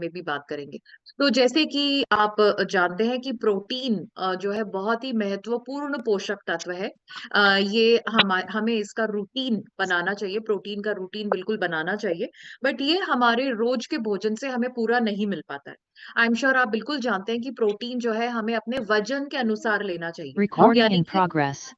में भी बात करेंगे। तो जैसे कि आप जानते हैं कि प्रोटीन जो है बहुत ही महत्वपूर्ण पोषक तत्व है। ये हमें इसका रूटीन बनाना चाहिए, प्रोटीन का रूटीन बिल्कुल बनाना चाहिए। बट ये हमारे रोज के भोजन से हमें पूरा नहीं मिल पाता है। आई एम श्योर आप बिल्कुल जानते हैं कि प्रोटीन जो है हमें अपने वजन के अनुसार लेना चाहिए। Recording यानी in कि progress.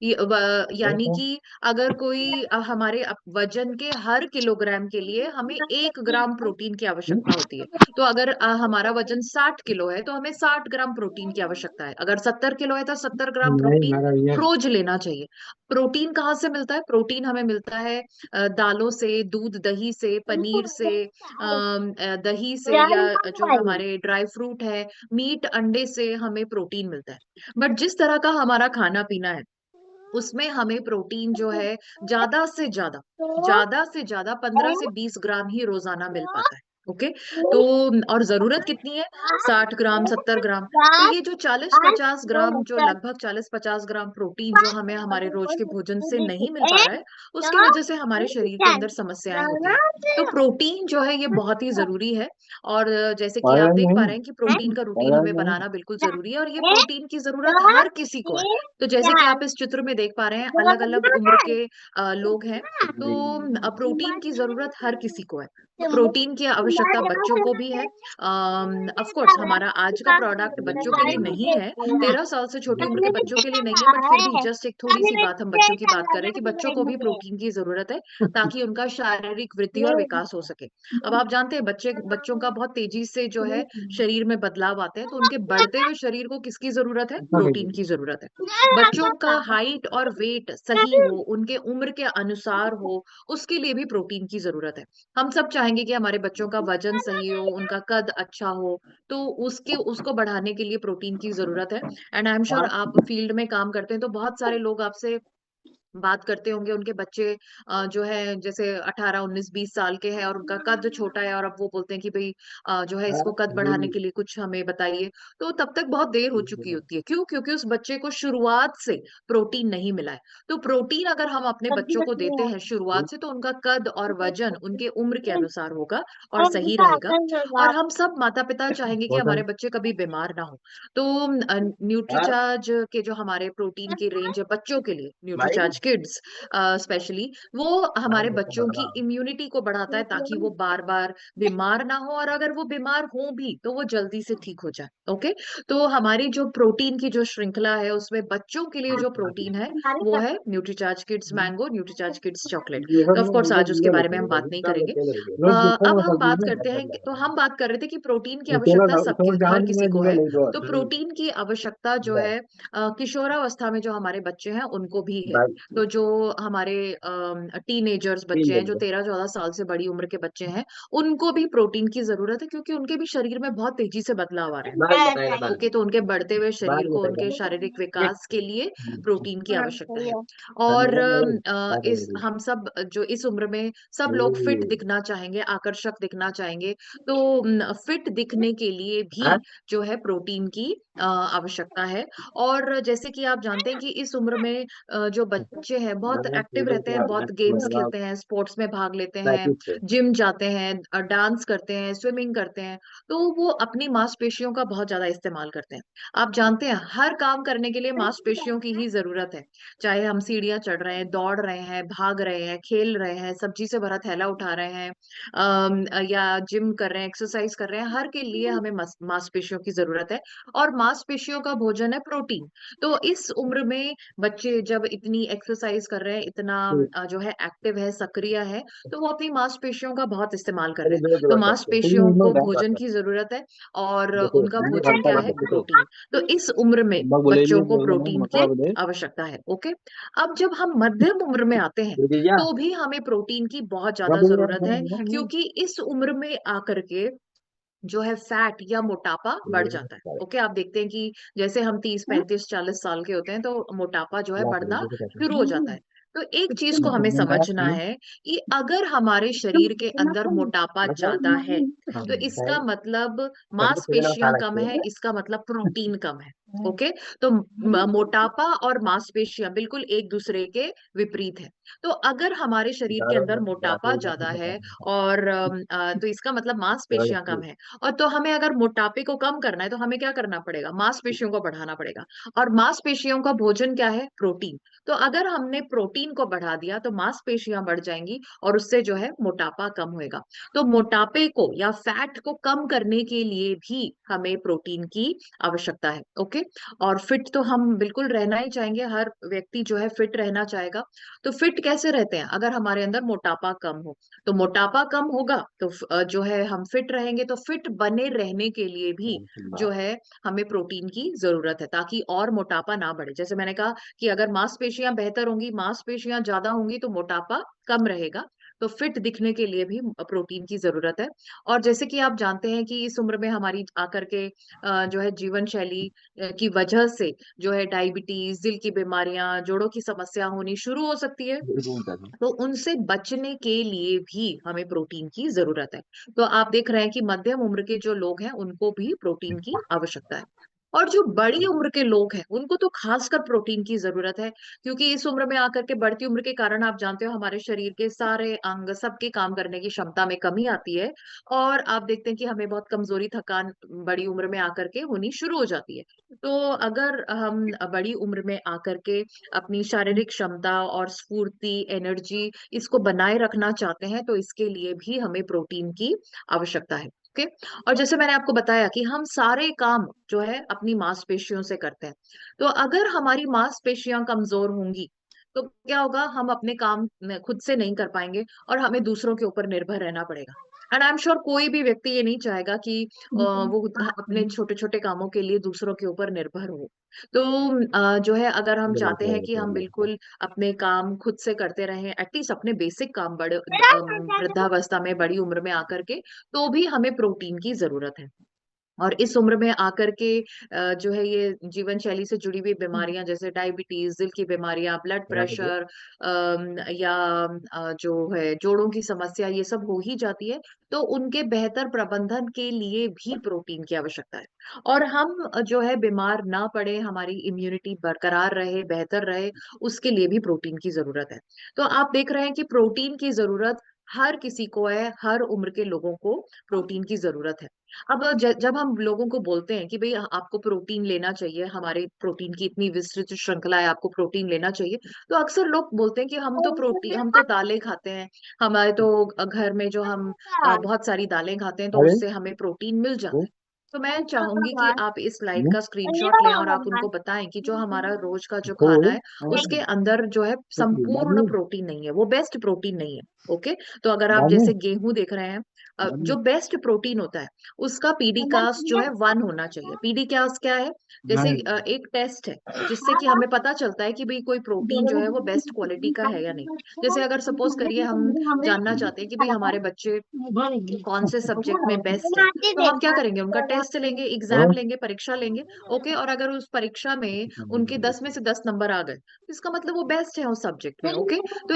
यानी कि अगर कोई हमारे वजन के हर किलोग्राम के लिए हमें 1 ग्राम प्रोटीन की आवश्यकता होती है। तो अगर हमारा वजन 60 किलो है तो हमें 60 ग्राम प्रोटीन की आवश्यकता है। अगर 70 किलो है तो 70 ग्राम प्रोटीन रोज लेना चाहिए। प्रोटीन कहाँ से मिलता है? प्रोटीन हमें मिलता है दालों से, दूध दही से, पनीर से, दही से, या जो हमारे ड्राई फ्रूट है, मीट अंडे से हमें प्रोटीन मिलता है। बट जिस तरह का हमारा खाना पीना है उसमें हमें प्रोटीन जो है ज्यादा से ज्यादा 15 से 20 ग्राम ही रोजाना मिल पाता है। ओके। तो और जरूरत कितनी है? 60 ग्राम, 70 ग्राम। तो ये जो 40-50 ग्राम, जो लगभग 40-50 ग्राम प्रोटीन जो हमें हमारे रोज के भोजन से नहीं मिल पा रहा है, उसकी वजह से हमारे शरीर के अंदर समस्याएं होती है। तो प्रोटीन जो है ये बहुत ही जरूरी है। और जैसे कि आप देख पा रहे हैं कि प्रोटीन का रूटीन हमें बनाना बिल्कुल जरूरी है, और ये प्रोटीन की जरूरत हर किसी को है। तो जैसे कि आप इस चित्र में देख पा रहे हैं, अलग अलग उम्र के लोग हैं। तो प्रोटीन की जरूरत हर किसी को है। प्रोटीन की आवश्यकता बच्चों को भी है। ऑफ कोर्स हमारा आज का प्रोडक्ट बच्चों के लिए नहीं है, 13 साल से छोटी उम्र के बच्चों के लिए नहीं है, बट फिर भी जस्ट एक थोड़ी सी बात हम बच्चों की बात कर रहे हैं कि बच्चों को भी प्रोटीन की जरूरत है, ताकि उनका शारीरिक वृद्धि और विकास हो सके। अब आप जानते हैं बच्चों का बहुत तेजी से जो है शरीर में बदलाव आते हैं, तो उनके बढ़ते हुए शरीर को किसकी जरूरत है? प्रोटीन की जरूरत है। बच्चों का हाइट और वेट सही हो, उनके उम्र के अनुसार हो, उसके लिए भी प्रोटीन की जरूरत है। हम सब चाहेंगे कि हमारे बच्चों का वजन सही हो, उनका कद अच्छा हो, तो उसके उसको बढ़ाने के लिए प्रोटीन की जरूरत है। एंड आई एम श्योर आप फील्ड में काम करते हैं तो बहुत सारे लोग आपसे बात करते होंगे, उनके बच्चे जो है जैसे 18 19 20 साल के हैं और उनका कद छोटा है, और अब वो बोलते हैं कि भाई जो है इसको कद बढ़ाने के लिए कुछ हमें बताइए। तो तब तक बहुत देर हो चुकी होती है। क्यों? क्योंकि उस बच्चे को शुरुआत से प्रोटीन नहीं मिला है। तो प्रोटीन अगर हम अपने बच्चों को देते हैं शुरुआत से, तो उनका कद और वजन उनके उम्र के अनुसार होगा और सही रहेगा। और हम सब माता पिता चाहेंगे कि हमारे बच्चे कभी बीमार ना हो। तो न्यूट्रीचार्ज के जो हमारे प्रोटीन की रेंज है बच्चों के लिए, न्यूट्रीचार्ज किड्स स्पेशली, वो हमारे बच्चों की इम्यूनिटी को बढ़ाता है, ताकि वो बार बार बीमार ना हो, और अगर वो बीमार हो भी तो वो जल्दी से ठीक हो जाए। ओके। तो हमारी जो प्रोटीन की जो श्रृंखला है उसमें बच्चों के लिए जो प्रोटीन है वो है Nutricharge kids mango, Nutricharge kids chocolate. तो ऑफ कोर्स आज उसके बारे में हम बात नहीं करेंगे। अब हम बात करते हैं तो हम बात कर रहे थे कि प्रोटीन की आवश्यकता सबकी हर किसी को है। तो प्रोटीन की आवश्यकता जो है किशोरावस्था में जो हमारे बच्चे हैं उनको भी है। तो जो हमारे टीनेजर्स बच्चे हैं, जो 13-14 साल से बड़ी उम्र के बच्चे हैं, उनको भी प्रोटीन की जरूरत है, क्योंकि उनके भी शरीर में बहुत तेजी से बदलाव आ रहे हैं। ओके। तो उनके बढ़ते हुए शरीर को, उनके शारीरिक विकास के लिए प्रोटीन की आवश्यकता है। और इस हम सब जो इस उम्र में सब लोग फिट दिखना चाहेंगे, आकर्षक दिखना चाहेंगे। तो फिट दिखने के लिए भी जो है प्रोटीन की आवश्यकता है। और जैसे कि आप जानते हैं कि इस उम्र में जो बच्चे हैं बहुत एक्टिव रहते हैं, बहुत गेम्स खेलते हैं, स्पोर्ट्स में भाग लेते हैं, जिम जाते हैं, डांस करते हैं, स्विमिंग करते हैं। तो वो अपनी मांसपेशियों का बहुत ज्यादा इस्तेमाल करते हैं। आप जानते हैं हर काम करने के लिए मांसपेशियों की ही जरूरत है। चाहे हम सीढ़ियां चढ़ रहे हैं, दौड़ रहे हैं, भाग रहे हैं, खेल रहे हैं, सब्जी से भरा थैला उठा रहे हैं, या जिम कर रहे हैं, एक्सरसाइज कर रहे हैं, हर के लिए हमें मांसपेशियों की जरूरत है। और मांसपेशियों का भोजन है प्रोटीन। तो इस उम्र में बच्चे जब इतनी एक्सरसाइज कर रहे हैं, इतना जो है एक्टिव है, सक्रिय है, तो वो अपनी मांसपेशियों का बहुत इस्तेमाल कर रहे हैं। तो मांसपेशियों को भोजन की जरूरत है, और उनका भोजन क्या है? प्रोटीन। तो इस उम्र में बच्चों को प्रोटीन की आवश्यकता है। ओके। अब जब हम मध्यम उम्र में आते हैं तो भी हमें प्रोटीन की बहुत ज्यादा जरूरत है, क्योंकि इस उम्र में आकर के जो है फैट या मोटापा बढ़ जाता है। ओके। आप देखते हैं कि जैसे हम 30 35 40 साल के होते हैं तो मोटापा जो है बढ़ना शुरू हो जाता है। तो एक चीज को हमें समझना है कि अगर हमारे शरीर के अंदर मोटापा ज्यादा है, तो इसका मतलब मांसपेशियां कम है, इसका मतलब प्रोटीन कम है। ओके। तो मोटापा और मांसपेशियां बिल्कुल एक दूसरे के विपरीत है। तो अगर हमारे शरीर के अंदर मोटापा ज्यादा है और तो इसका मतलब मांसपेशियां कम है। और तो हमें अगर मोटापे को कम करना है तो हमें क्या करना पड़ेगा, मांसपेशियों को बढ़ाना पड़ेगा। और मांसपेशियों का भोजन क्या है, प्रोटीन। तो अगर हमने प्रोटीन को बढ़ा दिया तो मांसपेशियां बढ़ जाएंगी और उससे जो है मोटापा कम होएगा। तो मोटापे को या फैट को कम करने के लिए भी हमें प्रोटीन की आवश्यकता है। ओके। और फिट तो हम बिल्कुल रहना ही चाहेंगे, हर व्यक्ति जो है फिट रहना चाहेगा। तो फिट कैसे रहते हैं, अगर हमारे अंदर मोटापा कम हो। तो मोटापा कम होगा तो जो है हम फिट रहेंगे। तो फिट बने रहने के लिए भी जो है हमें प्रोटीन की जरूरत है, ताकि और मोटापा ना बढ़े। जैसे मैंने कहा कि अगर मांसपेशियां बेहतर होंगी, मांसपेशियां ज्यादा होंगी तो मोटापा कम रहेगा। तो फिट दिखने के लिए भी प्रोटीन की जरूरत है। और जैसे कि आप जानते हैं कि इस उम्र में हमारी आकर के जो है जीवन शैली की वजह से जो है डायबिटीज, दिल की बीमारियां, जोड़ों की समस्या होनी शुरू हो सकती है। तो उनसे बचने के लिए भी हमें प्रोटीन की जरूरत है। तो आप देख रहे हैं कि मध्यम उम्र के जो लोग हैं उनको भी प्रोटीन की आवश्यकता है। और जो बड़ी उम्र के लोग हैं उनको तो खासकर प्रोटीन की जरूरत है, क्योंकि इस उम्र में आकर के बढ़ती उम्र के कारण आप जानते हो हमारे शरीर के सारे अंग, सबके काम करने की क्षमता में कमी आती है। और आप देखते हैं कि हमें बहुत कमजोरी, थकान बड़ी उम्र में आकर के होनी शुरू हो जाती है। तो अगर हम बड़ी उम्र में आकर के अपनी शारीरिक क्षमता और स्फूर्ति, एनर्जी, इसको बनाए रखना चाहते हैं तो इसके लिए भी हमें प्रोटीन की आवश्यकता है। ओके। और जैसे मैंने आपको बताया कि हम सारे काम जो है अपनी मांसपेशियों से करते हैं। तो अगर हमारी मांसपेशियां कमजोर होंगी तो क्या होगा, हम अपने काम खुद से नहीं कर पाएंगे और हमें दूसरों के ऊपर निर्भर रहना पड़ेगा। एंड आई एम श्योर कोई भी व्यक्ति ये नहीं चाहेगा कि वो अपने छोटे छोटे कामों के लिए दूसरों के ऊपर निर्भर हो। तो जो है अगर हम चाहते हैं कि हम बिल्कुल अपने काम खुद से करते रहें, एटलीस्ट अपने बेसिक काम बड़े वृद्धावस्था में, बड़ी उम्र में आकर के, तो भी हमें प्रोटीन की जरूरत है। और इस उम्र में आकर के जो है ये जीवन शैली से जुड़ी हुई बीमारियां जैसे डायबिटीज, दिल की बीमारियां, ब्लड प्रेशर, या जो है जोड़ों की समस्या, ये सब हो ही जाती है। तो उनके बेहतर प्रबंधन के लिए भी प्रोटीन की आवश्यकता है। और हम जो है बीमार ना पड़े, हमारी इम्यूनिटी बरकरार रहे, बेहतर रहे, उसके लिए भी प्रोटीन की जरूरत है। तो आप देख रहे हैं कि प्रोटीन की जरूरत हर किसी को है, हर उम्र के लोगों को प्रोटीन की जरूरत है। अब जब हम लोगों को बोलते हैं कि भाई आपको प्रोटीन लेना चाहिए, हमारे प्रोटीन की इतनी विस्तृत श्रृंखला है, आपको प्रोटीन लेना चाहिए, तो अक्सर लोग बोलते हैं कि हम तो दालें खाते हैं, हमारे तो घर में जो हम बहुत सारी दालें खाते हैं तो उससे हमें प्रोटीन मिल जाता है। तो मैं चाहूंगी कि आप इस स्लाइड का स्क्रीनशॉट लें और आप उनको बताएं कि जो हमारा रोज का जो खाना है उसके अंदर जो है संपूर्ण प्रोटीन नहीं है, वो बेस्ट प्रोटीन नहीं है। ओके। तो अगर आप जैसे गेहूं देख रहे हैं, जो बेस्ट प्रोटीन होता है उसका पीडी कास्ट जो है 1 होना चाहिए। पीडी कास्ट क्या है, जैसे एक टेस्ट है जिससे कि हमें पता चलता है कि भाई कोई प्रोटीन जो है वो बेस्ट क्वालिटी का है या नहीं। जैसे अगर सपोज करिए हम जानना चाहते हैं कि भाई हमारे बच्चे कौन से सब्जेक्ट में बेस्ट है, तो हम क्या करेंगे, उनका टेस्ट लेंगे, एग्जाम लेंगे, परीक्षा लेंगे। ओके। और अगर उस परीक्षा में उनके 10 में से 10 नंबर आ गए, तो इसका मतलब वो बेस्ट है उस सब्जेक्ट में। ओके। तो